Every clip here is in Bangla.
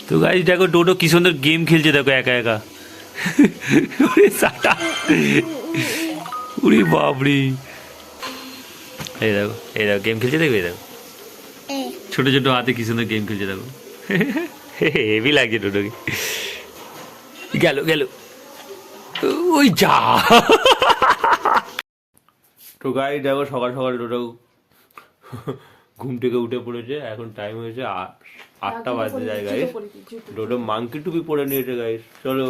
তো গাইস দেখো ডোডো কি সুন্দর গেম খেলছে দেখো একা একা। উরি বাবরি, এই দেখো গেম খেলছে দেখো, এই দেখো ছোট ছোট হাতে কি সুন্দর গেম খেলছে দেখো। হেভি লাগছে ডোডোকে। গেল গেল, ওই যা। তো গাইস দেখো সকাল সকাল ডোডো ঘুম থেকে উঠে পড়েছে। এখন টাইম হয়েছে 8টা বাজতে যায় গাইস। ডোডো মাংকি টুপি পরে নিয়েছে গাইস। চলো,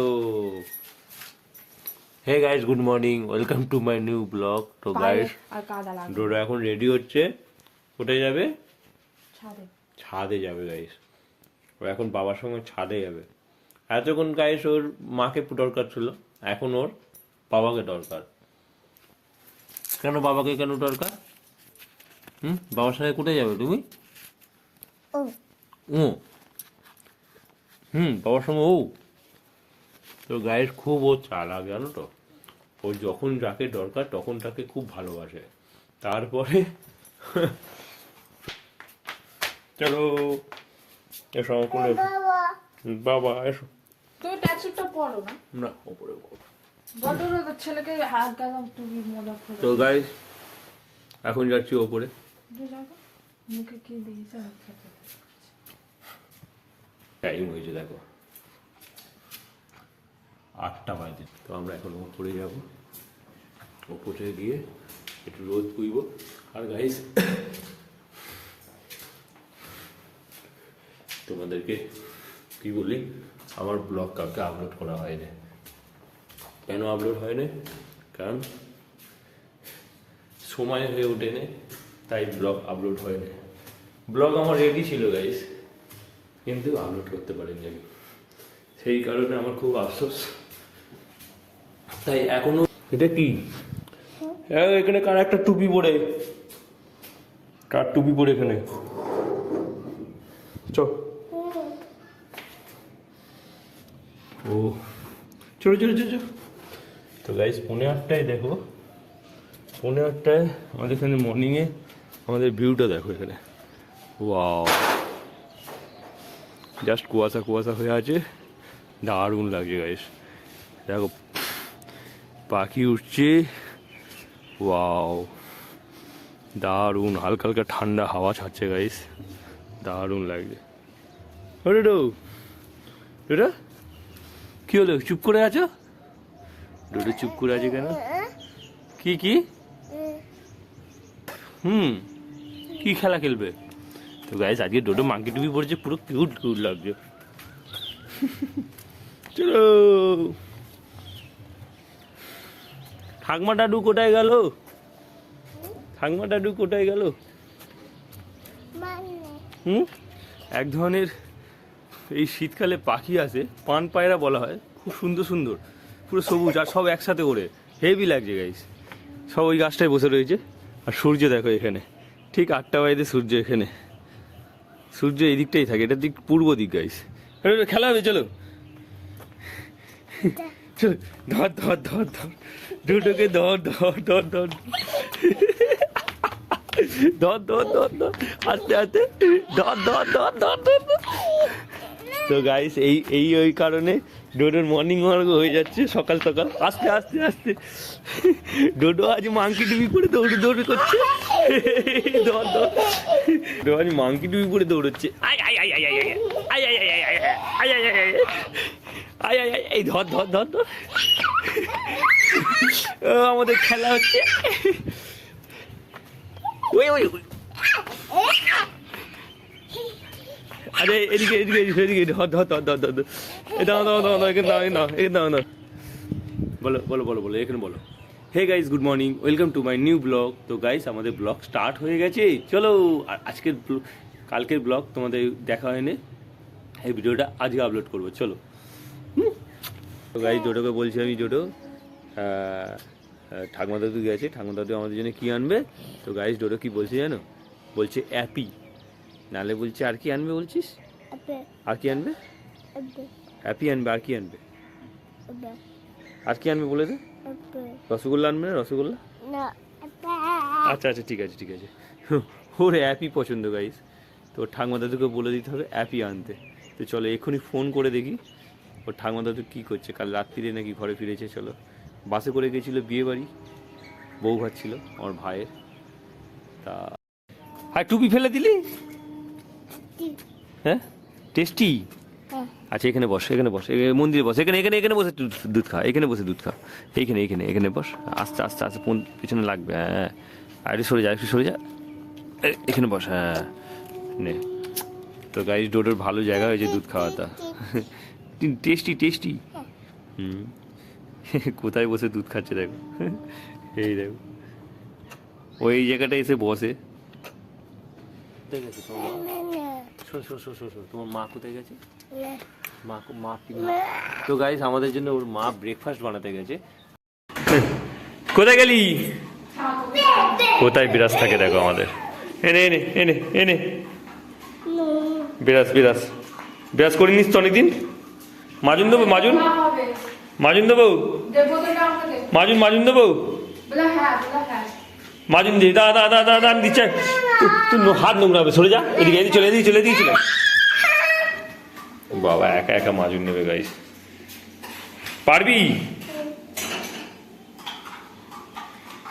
hey guys, good morning, welcome to my new blog. তো গাইস ডোডো এখন রেডি হচ্ছে, কোথায় যাবে? ছাদে যাবে গাইস। ও এখন বাবার সঙ্গে ছাদে যাবে। এতক্ষণ গাইস ওর মাকে দরকার ছিল, এখন ওর বাবাকে দরকার। কেন বাবাকে কেন দরকার? বাবার সাথে কোথায় যাবে তুমি? ও বাবার সঙ্গে ও। তো গাইস খুব ও চালাক জানো তো। ও যখন যাকে দরকার তখন তাকে খুব ভালোবাসে। তারপরে চলো এসো আমার কোলে। বাবা এসো। তো ট্যাক্সিটা পড়ো না। না ওপরে পড়ো। বড় ছেলেকে হাত গালাম তুমি মজা করে। তো গাইস এখন যাচ্ছি ওপরে। মুখে কি দিয়েছে? টাইম হয়েছে দেখো 8টা বাজে। তো আমরা এখন ওপরে যাবো। ওপরে গিয়ে একটু রোদ পুইব। আর গাইস তোমাদেরকে কি বলি, আমার ব্লগ কাউকে আপলোড করা হয়নি। কেন আপলোড হয়নি? কারণ সময় হয়ে ওঠেনি, তাই ব্লগ আপলোড হয়নি। ব্লগ আমার রেডি ছিল গাইস, কিন্তু আপলোড করতে পারিনি আমি। সেই কারণে আমার খুব আফসোস। তাই এখনো এটা কি এখানে কার একটা টুপি পরে, কার টুপি পরে এখানে চ। ও চলো চলো চলো। তো গাইস 8:30 দেখো, 8:30 আমাদের এখানে মর্নিংয়ে আমাদের ভিউটা দেখো এখানে। ওয়াও, জাস্ট কুয়াশা কুয়াশা হয়ে আছে, দারুণ লাগছে গাইস। দেখো পাখি উঠছে, ওয়াও দারুণ, হালকা হালকা ঠান্ডা হাওয়া ছাড়ছে গাইস, দারুণ লাগছে। ওরে ডোডো কি হলো, চুপ করে আছো? ডোডো চুপ করে আছে কেন? কি কি কি খেলা খেলবে? তো গাইস আজকে ডোডো মাংকি টুপি পড়েছে, পুরো কিউট কিউট লাগছে। চলো, ঠাকমা ডাডু কোথায় গেল? ঠাকমা ডাডু কোথায় গেল? এক ধরনের এই শীতকালে পাখি আছে, পান পায়রা বলা হয়, খুব সুন্দর সুন্দর, পুরো সবুজ আর সব একসাথে ওড়ে, হেভি লাগছে গাইস। সব ওই গাছটায় বসে রয়েছে। আর সূর্য দেখো এখানে, ঠিক 8টা বাজে সূর্য এখানে, সূর্য এই দিকটাই থাকে, এটার দিক পূর্ব দিক গাইস। খেলা হবে, চলো চলো, ধর ধর ধর ধর দুটোকে ধর ধর ধর ধর ধর ধর ধর ধর আস্তে আস্তে ধর ধর ধর ধর ধর। তো গাইস এই ওই কারণে ডোডোর মর্নিং ওয়াক হয়ে যাচ্ছে সকাল সকাল, আস্তে আস্তে আস্তে। ডোডো আজ মাংকি টুপি পরে দৌড়ে দৌড়ে করছে, ধর ধর। ডোডো আজ মাংকি টুপি পরে দৌড়চ্ছে, আয় আয় আয় আয় আয় আয় আয় আয় আয় আয় আয় আয় আয় আয় আয় আয় আয়, এই ধর ধর ধর ধর। আমাদের খেলা হচ্ছে। ওই ওই আরে এদিকে এদিকে এদিকে ধর ধর ধর ধর ধর। এ দাও দাও দাও দাও, এখানে দাও না, এখানে দাও না। বলো বলো বলো বলো, এখানে বলো। Hey guys, good morning, welcome to my new blog. তো গাইস আমাদের ব্লগ স্টার্ট হয়ে গেছে, চলো। আজকের কালকের ব্লগ তোমাদের দেখা হয়নি, এই ভিডিওটা আজকে আপলোড করবো, চলো। তো গাইস ডোডোকে বলছি আমি, ডোডো ঠাকুমা দাদু গেছে, ঠাকুমা দাদু আমাদের জন্য কী আনবে? তো গাইস ডোডো কি বলছে জানো? বলছে অ্যাপি, নালে বলছে আর কি আনবে বলছিস? আর কি আনবে? হ্যাপি আনবে, আর কি আনবে? আর কি আনবে বলে দে। রসগোল্লা আনবে না? রসগোল্লা আচ্ছা আচ্ছা ঠিক আছে ঠিক আছে। ওর অ্যাপি পছন্দ গাইস, তো ঠাকুমা দাদুকে বলে দিতে হবে অ্যাপি আনতে। তো চলো এক্ষুনি ফোন করে দেখি ওর ঠাকুমা দাদু কী করছে। কাল রাত্রিরে নাকি ঘরে ফিরেছে। চলো, বাসে করে গেছিলো বিয়ে বাড়ি, বউ ভাত ছিল আমার ভাইয়ের। তা হ্যাঁ, টুপি ফেলে দিলি? হ্যাঁ, টেস্টি। আচ্ছা এখানে বস, এখানে বস, মন্দিরে বস, এখানে এখানে এখানে বসে দুধ খা, এখানে বসে দুধ খা, এইখানে এখানে এখানে বস। আস্তে আস্তে আস্তে পিছনে লাগবে। হ্যাঁ, আর একটু সরে যা, একটু সরে যা, এখানে বস। হ্যাঁ নে। তো গাইস ডোডোর ভালো জায়গা হয়েছে দুধ খাওয়াটা, টেস্টি টেস্টি। কোথায় বসে দুধ খাচ্ছে দেখো, এই দেখো ওই জায়গাটা এসে বসে। তোমার মা কোথায় গেছে? তো গাইস আমাদের জন্য ওর মা ব্রেকফাস্ট বানাতে গেছে। কোথায় গেলি? কোথায় বিরাজ থাকে দেখো আমাদের। এনে এনে এনে এনে বিরাজ বিরাজ বিরাজ করিনিস তো অনেকদিন। মাজুন দেবো, মাজুন মাজুন দেবো, মাজুন মাজুন দেবো, মাজুন দি দা দা দা দা দা দিচ্ছে। তুই হাত নোংরা হবে, সরে যা, এদিকে এদিকে চলে, এদিকে চলে, এদিকে চলে। বাবা একা একা মাজুন নেবে গাইস, পারবি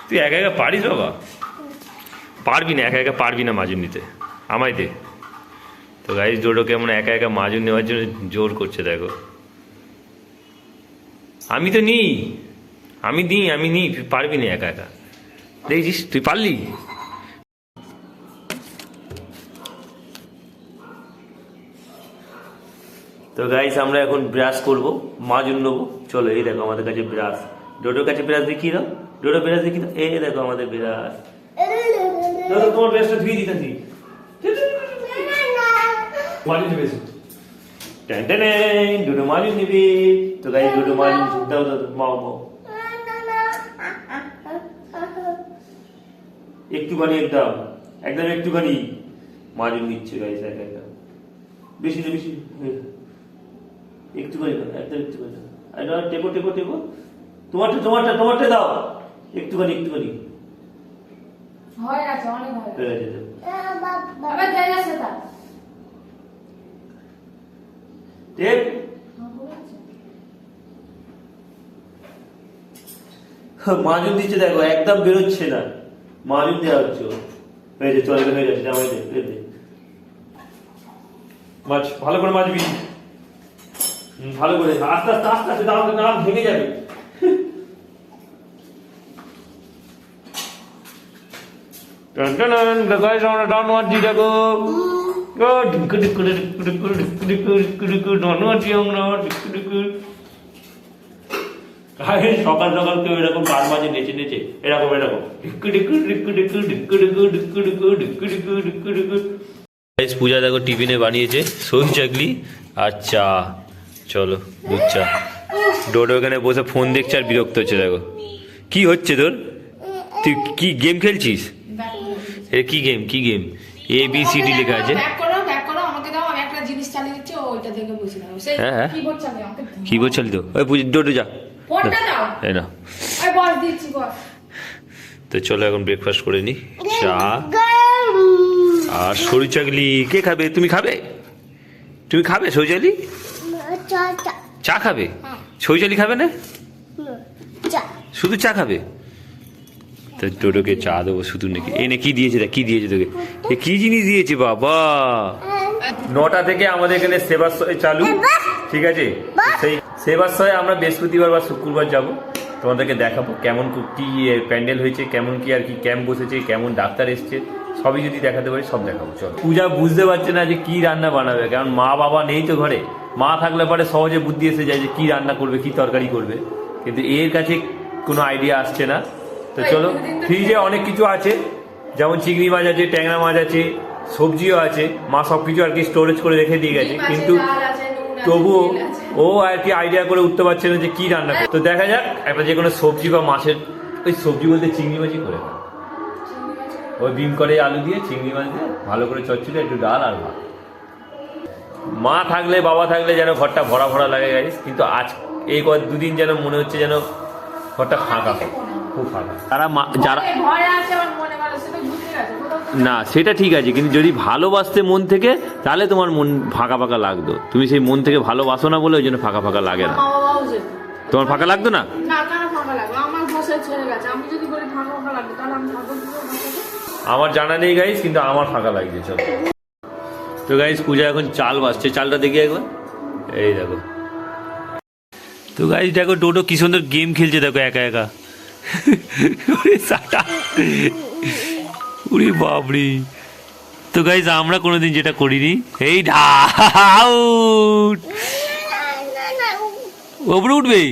তুই? একা একা পারিস বাবা? পারবি না, একা একা পারবি না মাজুন নিতে, আমায় দে। তো গাইস ডোডো কেমন একা একা মাজুন নেওয়ার জন্য জোর করছে দেখো। আমি তো নিই, আমি দিই, আমি নিই, তুই পারবি না একা একা। দেখছিস তুই পারলি। তো গাইস আমরা এখন ব্রাশ করবো, মাজুন নেবো। চলো এই দেখো আমাদের কাছে ব্রাশ, ডোডোর কাছে ব্রাশ দেখিয়ে দাও, ডোডো ব্রাশ দেখিয়ে দাও। এই দেখো আমাদের ব্রাশ, তোমার ব্রাশটা ধুয়ে দিতেছি। মাজুন নেবে ডোডো, মাজুন নেবে। তো গাইস ডোডো মাজুন দাও, দাও মাও মাও, একটুখানি একদম একদম একটুখানি মাজুন দিচ্ছে গাইস, একা একা। বেশি না, বেশি একটুখানি দাও, একদম একটুখানি দাও। টেপো টেপো টেপো, তোমারটা তোমারটা তোমারটা দাও, একটুখানি একটুখানি হয়ে গেছে, অনেক হয়ে হয়ে গেছে। আবার যাই আছে তা টেপ মাজুন দিচ্ছে দেখো, একদম বেরোচ্ছে না, মাজুন দেওয়া হচ্ছে। হয়ে যাচ্ছে, চলে হয়ে যাচ্ছে, জামাই দে মাছ ভালো করে মাজবি, ভালো করে আস্তে আস্তে আস্তে আস্তে, দাম ভেঙে যাবে। ডাউন মারছি দেখো, সকাল সকাল কেউ এরকম গান বাজে নেচে নেচে, এরকম এরকম পূজা দেখো টিফিনে বানিয়েছে সই চাকলি আর চা। চলো দুধ চা। ডোডো এখানে বসে ফোন দেখছে আর বিরক্ত হচ্ছে দেখো। কি হচ্ছে তোর? তুই কি গেম খেলছিস? এ কি গেম, কি গেম? ABCD লেখা আছে। হ্যাঁ হ্যাঁ কিবোর্ড চালিত। ওই পূজা ডোডো যা, এই না। তো চলো এখন ব্রেকফাস্ট করে নি। চা আর সরু চাকলি। কে খাবে? তুমি খাবে? তুমি খাবে সরু চাকলি? চা খাবে? সরু চাকলি খাবে না? শুধু চা খাবে? তো ডোডোকে চা দেবো শুধু নাকি? এই না কি দিয়েছে, কি দিয়েছে তোকে? এ কি জিনিস দিয়েছে বাবা? 9টা থেকে আমাদের এখানে সেবাশ্রয় চালু, ঠিক আছে? সেই সেবাশ্রয়ে আমরা বৃহস্পতিবার বা শুক্রবার যাব, তোমাদেরকে দেখাবো কেমন কি প্যান্ডেল হয়েছে, কেমন কি আর কি ক্যাম্প বসেছে, কেমন ডাক্তার এসছে, সবই যদি দেখাতে পারি সব দেখাবো। চলো। পূজা বুঝতে পারছে না যে কি রান্না বানাবে, কারণ মা বাবা নেই তো ঘরে। মা থাকলে পরে সহজে বুদ্ধি এসে যায় যে কি রান্না করবে, কি তরকারি করবে, কিন্তু এর কাছে কোনো আইডিয়া আসছে না। তো চলো, ফ্রিজে অনেক কিছু আছে, যেমন চিংড়ি মাছ আছে, ট্যাংরা মাছ আছে, সবজিও আছে। মা সব কিছু আর কি স্টোরেজ করে রেখে দিয়ে গেছে, কিন্তু তবুও ও আর কি আইডিয়া করে উঠতে পারছে না যে কি রান্না করবে। তো দেখা যাক একটা যে কোনো সবজি বা মাছের, ওই সবজি বলতে চিংড়ি মাছই করে, ওই বিম করে আলু দিয়ে চিংড়ি মাছ দিয়ে ভালো করে চচ্চড়ি, একটু ডাল আর ভাত। মা থাকলে বাবা থাকলে যেন ঘরটা ভরা ভরা লাগে গাইস, কিন্তু আজ এই দুদিন যেন মনে হচ্ছে যেন ঘরটা ফাঁকা, খুব ফাঁকা। যারা ঠিক আছে, কোথাও তো না সেটা ঠিক আছে, কিন্তু যদি ভালোবাসতে মন থেকে তাহলে তোমার মন ফাঁকা ফাঁকা লাগতো। তুমি সেই মন থেকে ভালোবাসো না বলে ওই জন্য ফাঁকা ফাঁকা লাগে না। মা বাবাও যেত। তোমার ফাঁকা লাগতো না? না, কেন ফাঁকা লাগবে? আমার ভাষায় ছেড়ে গেছে, আমি যদি বলি ফাঁকা ফাঁকা লাগবে তাহলে আমি থাকবো কি করে ভাষাতে? আমার জানা নেই গাইস, কিন্তু আমার ফাঁকা লাগছে। চল তো গাইস, পূজা এখন চাল বাসছে, চালটা দেখি একবার। এই দেখো তো গাইস, দেখো ডোডো কি সুন্দর গেম খেলছে, দেখো একা একা। ওরে সাটা, উরি বাবরি। তো গাইস, আমরা কোনোদিন যেটা করিনি, এই আউট ওপরে উঠবে।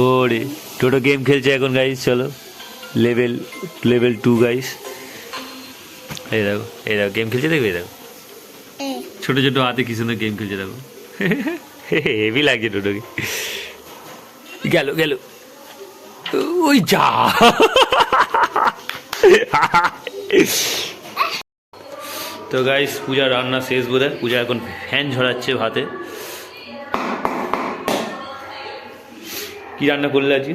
ওরে ডোডো গেম খেলছে এখন গাইস। চলো লেভেল 2 গাইস। এই দেখো গেম খেলছে, দেখবে দেখো ছোট ছোট হাতে কি সুন্দর গেম খেলছে, দেখো হেভি লাগছে ডোডোকে। গেল ওই যা। তো গাইস, পূজা রান্না শেষ বোধহয়। পূজা এখন ফ্যান ঝরাচ্ছে ভাতে। কি রান্না করলে আজকে?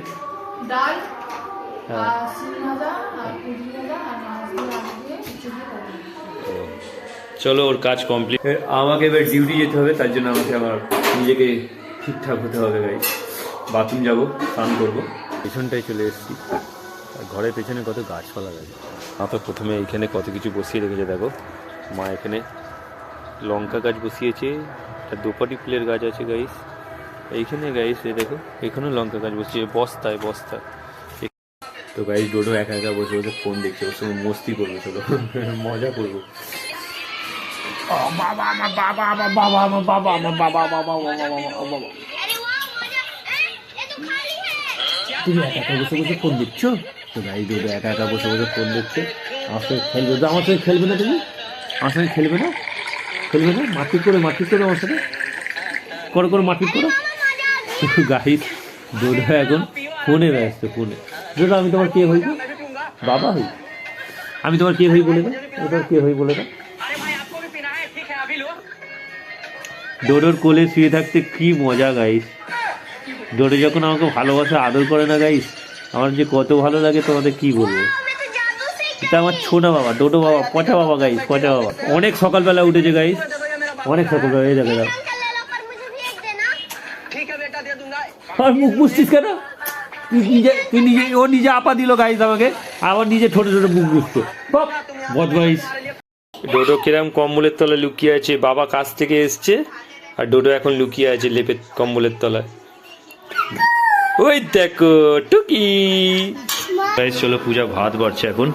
ডাল, হ্যাঁ। আর সিম ভাজা, আর পুরি ভাজা, আর মাছ দিয়ে আলু দিয়ে খিচুড়ি করবো। চলো, ওর কাজ কমপ্লিট। আমাকে এবার ডিউটি যেতে হবে, তার জন্য আমাকে আমার নিজেকে ঠিকঠাক হতে হবে গাইস। বাথরুম যাবো, স্নান করবো। পেছনটায় চলে এসেছি, আর ঘরের পেছনে কত গাছপালা আছে। মা তো প্রথমে এইখানে কত কিছু বসিয়ে রেখেছে, দেখো মা এখানে লঙ্কা গাছ বসিয়েছে, একটা দোপাটি ফুলের গাছ আছে গাইস এইখানে গাইস। এই দেখো এখানেও লঙ্কা গাছ বসিয়েছে, বস্তায়। তো গাইস, ডোডো একা একা বসে বসে ফোন দেখছে, ওর সঙ্গে মস্তি করবো, চলো মজা করবো। তুমি একা একা বসে বসে ফোন দেখছো? তো গাইস, ডোডো একা একা বসে বসে ফোন দেখছে। আমার সঙ্গে খেলবে? আমার সঙ্গে খেলবে না? তুমি আমার সঙ্গে খেলবে না? মারপিট করো আমার সাথে, করো মারপিট করো। গাইস, ডোডো এখন ফোনে ব্যস্ত, ফোনে। ডোডো, আমি তোমার কে হই গো? বাবা হই? আমি তোমার কে হই বলে দাও, ওটার কে হই বলে দাও। ডোডোর কোলে শুয়ে থাকতে কি মজা গাইস। ডোডো যখন আমাকে ভালোবাসা আদর করে না গাইস, আমার যে কত ভালো লাগে তোমাদের কি বলবো। এটা আমার ছোনা বাবা, ডোডো বাবা, পচা বাবা গাইস, পচা বাবা। অনেক সকালবেলা উঠেছে গাইস, অনেক সকালবেলা। এই দেখো আর মুখ বুঝছিস কেন? তুই নিজে ও নিজে আপা দিল গাইস আমাকে, আবার নিজে ছোট ছোট মুখ বুঝতো। বদমাইশ। ডোডো কিরম কম্বলের তলায় লুকিয়ে আছে, বাবা কাছ থেকে এসছে আর ডোডো এখন লুকিয়ে আছে লেপের কম্বলের তলায়। ওই দেখো টুকি। গাইস, চলো পূজা ভাত বাড়ছে এখন।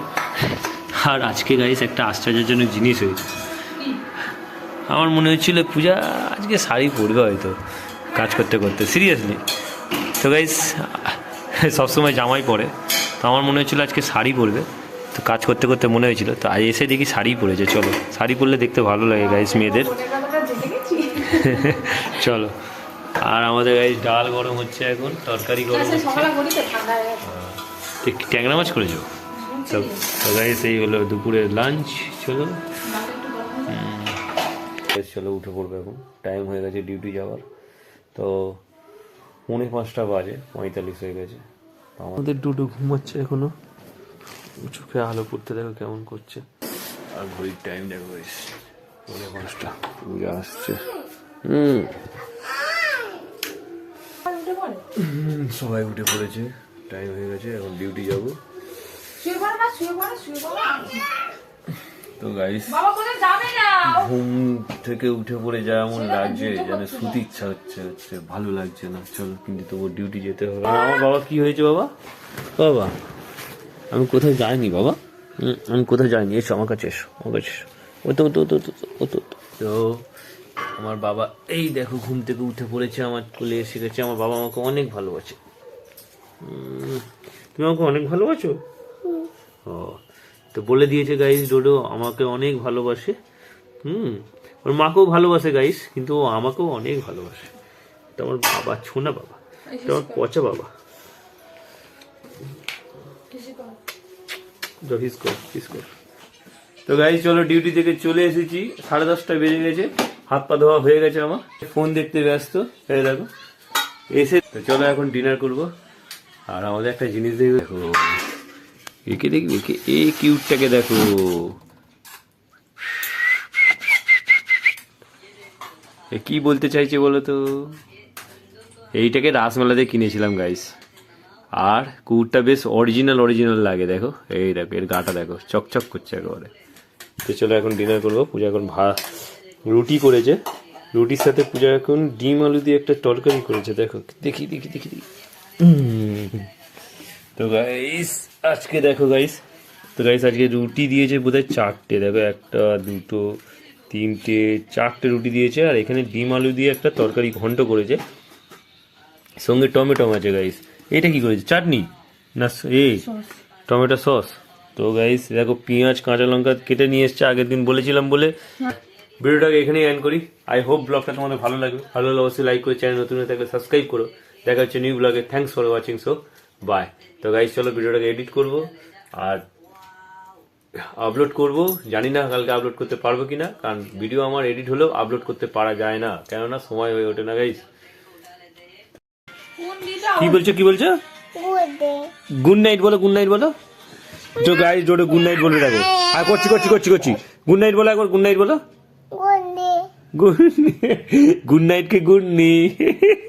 আর আজকে গাইস একটা আশ্চর্যজনক জিনিস হয়েছে। আমার মনে হচ্ছিল পূজা আজকে শাড়ি পরবে হয়তো কাজ করতে করতে, সিরিয়াসলি। তো গাইস, সবসময় জামাই পরে, তো আমার মনে হচ্ছিলো আজকে শাড়ি পরবে, তো কাজ করতে করতে মনে হয়েছিল। তো আজ এসে দেখি শাড়ি পরেছে। চলো, শাড়ি পরলে দেখতে ভালো লাগে গাইস মেয়েদের। চলো। আর আমাদের গাইস ডাল গরম হচ্ছে এখন, তরকারি গরম হচ্ছে। ট্যাংরা মাছ করেছো? তো গাইস, এই হলো দুপুরের লাঞ্চ। চলো চলো উঠে পড়বে এখন, টাইম হয়ে গেছে ডিউটি যাওয়ার। তো 4:45 বাজে, 45 হয়ে গেছে। আমাদের ডুডু ঘুমাচ্ছে এখনো, চোখে আলো পড়তে দেখো কেমন করছে। আর ঘড়ির টাইম দেখো গাইস 4:45, পূজা আসছে। সবাই উঠে পড়েছে, টাইম হয়ে গেছে, এখন ডিউটি যাবো। তো গাইস, ঘুম থেকে উঠে পড়ে যা এমন লাগছে, যেন শুতে ইচ্ছা হচ্ছে, ভালো লাগছে না। চলো, কিন্তু তবু ডিউটি যেতে হবে। আমার বাবা কি হয়েছে? বাবা আমি কোথাও যাইনি বাবা, আমি কোথাও যাইনি। এসো আমার কাছে, এসো আমার কাছে এসো। তো আমার বাবা এই দেখো ঘুম থেকে উঠে পড়েছে, আমার কোলে এসে গেছে। আমার বাবা আমাকে অনেক ভালোবাসে। তুমি আমাকে অনেক ভালোবাসো? ও, তো বলে দিয়েছে গাইস, ডোডো আমাকে অনেক ভালোবাসে। ওর মাকেও ভালোবাসে গাইস, কিন্তু ও আমাকেও অনেক ভালোবাসে। তো আমার বাবা, ছোনা বাবা, তো আমার পচা বাবা। তো গাইস, চলো ডিউটি থেকে চলে এসেছি, 10:30 বেজে গেছে, হাত পা ধোয়া হয়ে গেছে আমার, ফোন দেখতে ব্যস্ত। এই দেখো এসে, তো চলো এখন ডিনার করবো। আর আমাদের একটা জিনিস দেখো, একে দেখবে, একে এই কিউটটাকে দেখো। এ কি বলতে চাইছে বলো তো? এইটাকে রাসমেলাতে কিনেছিলাম গাইস। আর কুকুরটা বেশ অরিজিনাল লাগে, দেখো এই দেখো, এর গাটা দেখো, চকচক করছে একেবারে। তো চলো এখন ডিনার করবো। পূজা এখন রুটি করেছে, রুটির সাথে পূজা এখন ডিম আলু দিয়ে একটা তরকারি করেছে, দেখো দেখি। তো গাইস আজকে দেখো গাইস, আজকে রুটি দিয়েছে বোধহয় 4টে, দেখো 1 2 3 4টে রুটি দিয়েছে। আর এখানে ডিম আলু দিয়ে একটা তরকারি ঘন্ট করেছে, সঙ্গে টমেটো আছে গাইস। এটা কি করেছে, চাটনি না এই টমেটো সস? তো গাইস দেখো পেঁয়াজ কাঁচা লঙ্কা কেটে নিয়ে এসছে, আগের দিন বলেছিলাম বলে। ভিডিওটাকে এখানেই এন্ড করি। আই হোপ ব্লগটা তোমাদের ভালো লাগবে। ভালো লাগলে অবশ্যই লাইক করে, চ্যানেল নতুন হয়ে থাকলে সাবস্ক্রাইব করো। দেখা হচ্ছে নিউ ব্লগে। Thanks for watching, so bye. তো গাইস চলো ভিডিওটাকে এডিট করব আর আপলোড করব। জানি না কালকে আপলোড করতে পারবো কিনা, কারণ ভিডিও আমার এডিট হলেও আপলোড করতে পারা যায় না, কেননা সময় হয়ে ওঠে না গাইস। কি বলছো? গুড নাইট বলো, গুড নাইট বলো। তো গাইস জোরে গুড নাইট বলে রাখো। আর করছি। গুড নাইট বলো একবার, গুড নাইট বলো। গুড নাইট কে গুড নি।